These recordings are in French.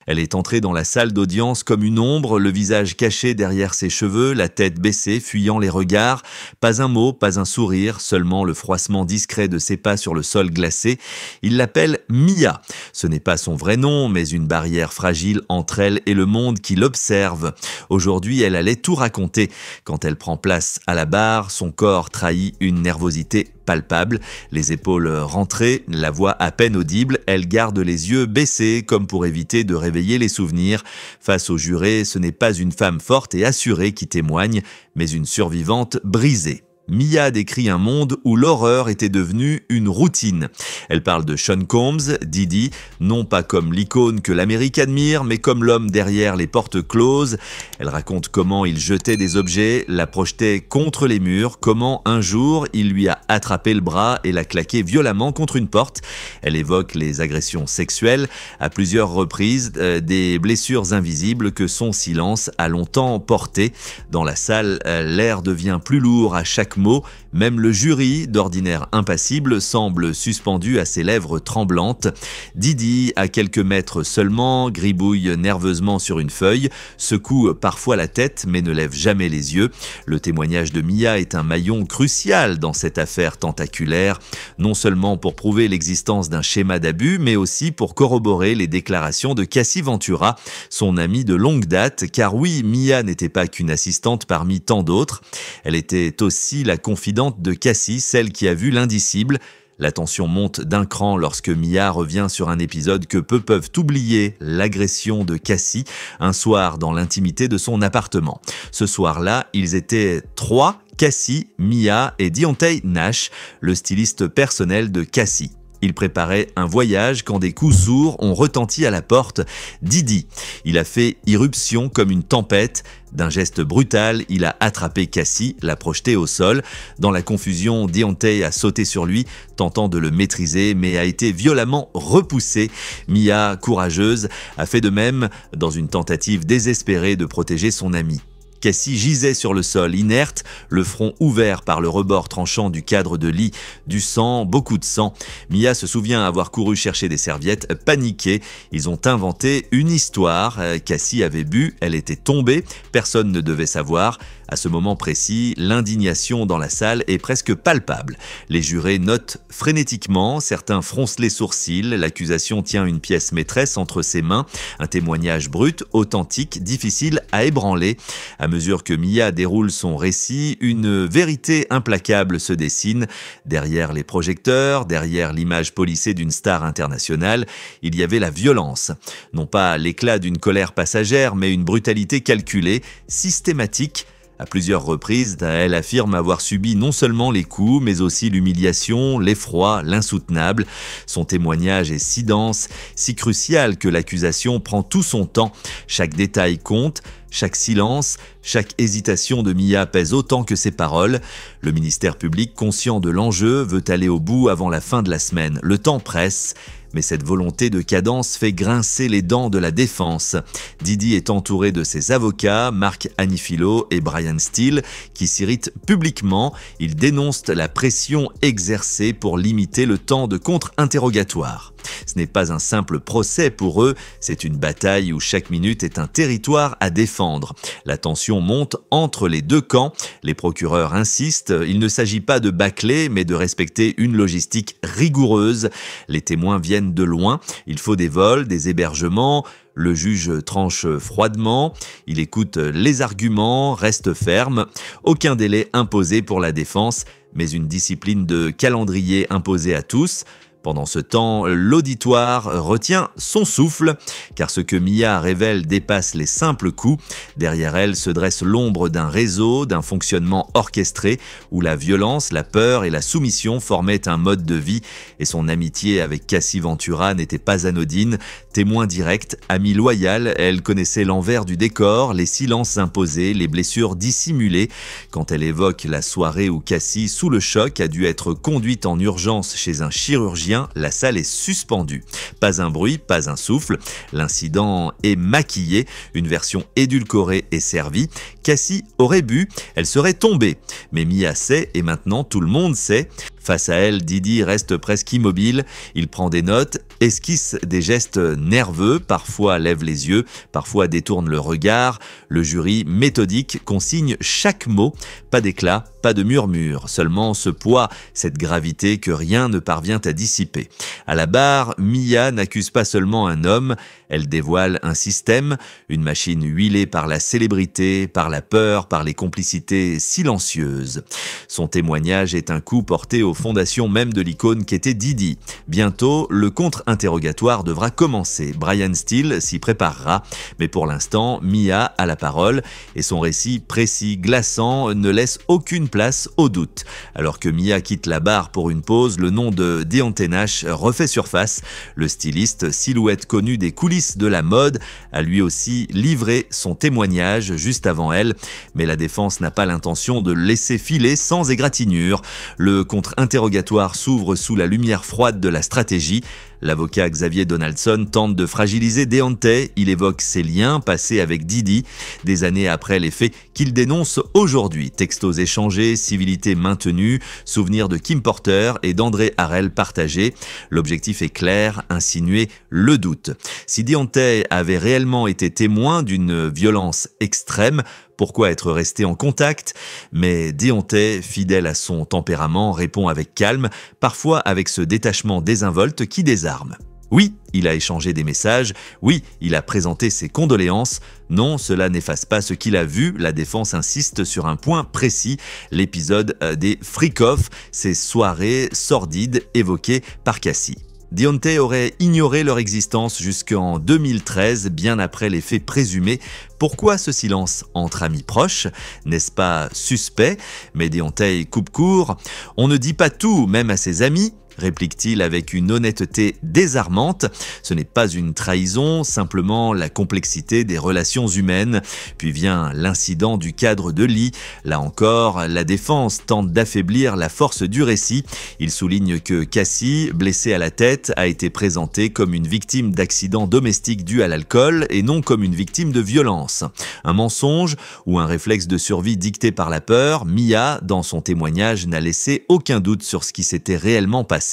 Elle est entrée dans la salle d'audience comme une ombre, le visage caché derrière ses cheveux, la tête baissée, fuyant les regards. Pas un mot, pas un sourire, seulement le froissement discret de ses pas sur le sol glacé. Il l'appelle Mia. Ce n'est pas son vrai nom, mais une barrière fragile entre elle et le monde qui l'observe. Aujourd'hui, elle allait tout raconter. Quand elle prend place à la barre, son corps trahit une nervosité palpable, les épaules rentrées, la voix à peine audible, elle garde les yeux baissés comme pour éviter de réveiller les souvenirs. Face au juré, ce n'est pas une femme forte et assurée qui témoigne, mais une survivante brisée. Mia décrit un monde où l'horreur était devenue une routine. Elle parle de Sean Combs, Didi, non pas comme l'icône que l'Amérique admire, mais comme l'homme derrière les portes closes. Elle raconte comment il jetait des objets, la projetait contre les murs, comment un jour il lui a attrapé le bras et l'a claqué violemment contre une porte. Elle évoque les agressions sexuelles, à plusieurs reprises, des blessures invisibles que son silence a longtemps portées. Dans la salle, l'air devient plus lourd à chaque mot, même le jury, d'ordinaire impassible, semble suspendu à ses lèvres tremblantes. Didi, à quelques mètres seulement, gribouille nerveusement sur une feuille, secoue parfois la tête mais ne lève jamais les yeux. Le témoignage de Mia est un maillon crucial dans cette affaire tentaculaire, non seulement pour prouver l'existence d'un schéma d'abus, mais aussi pour corroborer les déclarations de Cassie Ventura, son amie de longue date, car oui, Mia n'était pas qu'une assistante parmi tant d'autres, elle était aussi la confidente de Cassie, celle qui a vu l'indicible. La tension monte d'un cran lorsque Mia revient sur un épisode que peu peuvent oublier, l'agression de Cassie, un soir dans l'intimité de son appartement. Ce soir-là, ils étaient 3, Cassie, Mia et Deontay Nash, le styliste personnel de Cassie. Il préparait un voyage quand des coups sourds ont retenti à la porte. Didi, il a fait irruption comme une tempête. D'un geste brutal, il a attrapé Cassie, l'a projeté au sol. Dans la confusion, Deontay a sauté sur lui, tentant de le maîtriser, mais a été violemment repoussé. Mia, courageuse, a fait de même dans une tentative désespérée de protéger son ami. Cassie gisait sur le sol, inerte, le front ouvert par le rebord tranchant du cadre de lit. Du sang, beaucoup de sang. Mia se souvient avoir couru chercher des serviettes, paniquée. Ils ont inventé une histoire. Cassie avait bu, elle était tombée, personne ne devait savoir. À ce moment précis, l'indignation dans la salle est presque palpable. Les jurés notent frénétiquement, certains froncent les sourcils, l'accusation tient une pièce maîtresse entre ses mains, un témoignage brut, authentique, difficile à ébranler. À mesure que Mia déroule son récit, une vérité implacable se dessine. Derrière les projecteurs, derrière l'image polissée d'une star internationale, il y avait la violence. Non pas l'éclat d'une colère passagère, mais une brutalité calculée, systématique. À plusieurs reprises, elle affirme avoir subi non seulement les coups, mais aussi l'humiliation, l'effroi, l'insoutenable. Son témoignage est si dense, si crucial que l'accusation prend tout son temps. Chaque détail compte, chaque silence, chaque hésitation de Mia pèse autant que ses paroles. Le ministère public, conscient de l'enjeu, veut aller au bout avant la fin de la semaine. Le temps presse. Mais cette volonté de cadence fait grincer les dents de la défense. Didi est entouré de ses avocats, Marc Anifilo et Brian Steele, qui s'irritent publiquement. Ils dénoncent la pression exercée pour limiter le temps de contre-interrogatoire. Ce n'est pas un simple procès pour eux, c'est une bataille où chaque minute est un territoire à défendre. La tension monte entre les deux camps. Les procureurs insistent, il ne s'agit pas de bâcler, mais de respecter une logistique rigoureuse. Les témoins viennent de loin, il faut des vols, des hébergements. Le juge tranche froidement, il écoute les arguments, reste ferme. Aucun délai imposé pour la défense, mais une discipline de calendrier imposée à tous. Pendant ce temps, l'auditoire retient son souffle, car ce que Mia révèle dépasse les simples coups. Derrière elle se dresse l'ombre d'un réseau, d'un fonctionnement orchestré, où la violence, la peur et la soumission formaient un mode de vie, et son amitié avec Cassie Ventura n'était pas anodine. Témoin direct, amie loyale, elle connaissait l'envers du décor, les silences imposés, les blessures dissimulées. Quand elle évoque la soirée où Cassie, sous le choc, a dû être conduite en urgence chez un chirurgien, la salle est suspendue. Pas un bruit, pas un souffle. L'incident est maquillé, une version édulcorée est servie. Cassie aurait bu, elle serait tombée. Mais Mia sait, et maintenant tout le monde sait. Face à elle, Didi reste presque immobile. Il prend des notes, esquisse des gestes nerveux, parfois lève les yeux, parfois détourne le regard. Le jury, méthodique, consigne chaque mot. Pas d'éclat, pas de murmure, seulement ce poids, cette gravité que rien ne parvient à dissiper. À la barre, Mia n'accuse pas seulement un homme, elle dévoile un système, une machine huilée par la célébrité, par la peur, par les complicités silencieuses. Son témoignage est un coup porté aux fondations même de l'icône qu'était Didi. Bientôt, le contre-interrogatoire devra commencer. Brian Steele s'y préparera, mais pour l'instant, Mia a la parole et son récit précis, glaçant, ne laisse aucune place au doute. Alors que Mia quitte la barre pour une pause, le nom de Deontay Nash refait surface. Le styliste, silhouette connue des coulisses de la mode, a lui aussi livré son témoignage juste avant elle, mais la défense n'a pas l'intention de le laisser filer sans égratignure. Le contre-interrogatoire s'ouvre sous la lumière froide de la stratégie. L'avocat Xavier Donaldson tente de fragiliser Deontay, il évoque ses liens passés avec Didi, des années après les faits qu'il dénonce aujourd'hui. Textos échangés, civilité maintenue, souvenirs de Kim Porter et d'André Harrell partagés. L'objectif est clair, insinuer le doute. Si Deontay avait réellement été témoin d'une violence extrême, pourquoi être resté en contact? Mais Deontay, fidèle à son tempérament, répond avec calme, parfois avec ce détachement désinvolte qui désarme. Oui, il a échangé des messages, oui, il a présenté ses condoléances. Non, cela n'efface pas ce qu'il a vu. La défense insiste sur un point précis, l'épisode des freak-off, ces soirées sordides évoquées par Cassie. Deontay aurait ignoré leur existence jusqu'en 2013, bien après les faits présumés. Pourquoi ce silence entre amis proches? N'est-ce pas suspect? Mais Deontay coupe court. On ne dit pas tout, même à ses amis, réplique-t-il avec une honnêteté désarmante. Ce n'est pas une trahison, simplement la complexité des relations humaines. Puis vient l'incident du cadre de lit. Là encore, la défense tente d'affaiblir la force du récit. Il souligne que Cassie, blessée à la tête, a été présentée comme une victime d'accident domestique dû à l'alcool et non comme une victime de violence. Un mensonge ou un réflexe de survie dicté par la peur, Mia, dans son témoignage, n'a laissé aucun doute sur ce qui s'était réellement passé.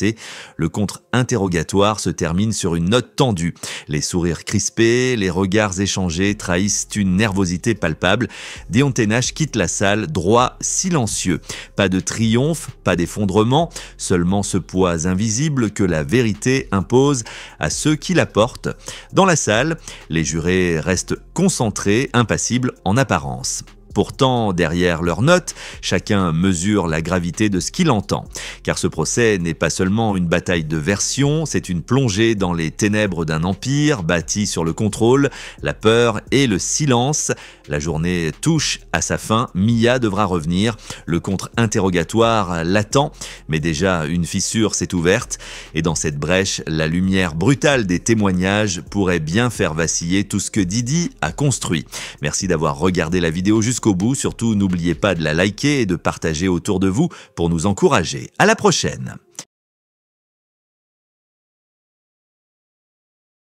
Le contre-interrogatoire se termine sur une note tendue. Les sourires crispés, les regards échangés trahissent une nervosité palpable. Deontay Nash quitte la salle, droit, silencieux. Pas de triomphe, pas d'effondrement, seulement ce poids invisible que la vérité impose à ceux qui la portent. Dans la salle, les jurés restent concentrés, impassibles en apparence. Pourtant, derrière leurs notes, chacun mesure la gravité de ce qu'il entend. Car ce procès n'est pas seulement une bataille de versions, c'est une plongée dans les ténèbres d'un empire bâti sur le contrôle, la peur et le silence. La journée touche à sa fin, Mia devra revenir. Le contre-interrogatoire l'attend, mais déjà une fissure s'est ouverte. Et dans cette brèche, la lumière brutale des témoignages pourrait bien faire vaciller tout ce que Didi a construit. Merci d'avoir regardé la vidéo jusqu'au bout, surtout n'oubliez pas de la liker et de partager autour de vous pour nous encourager. À la prochaine!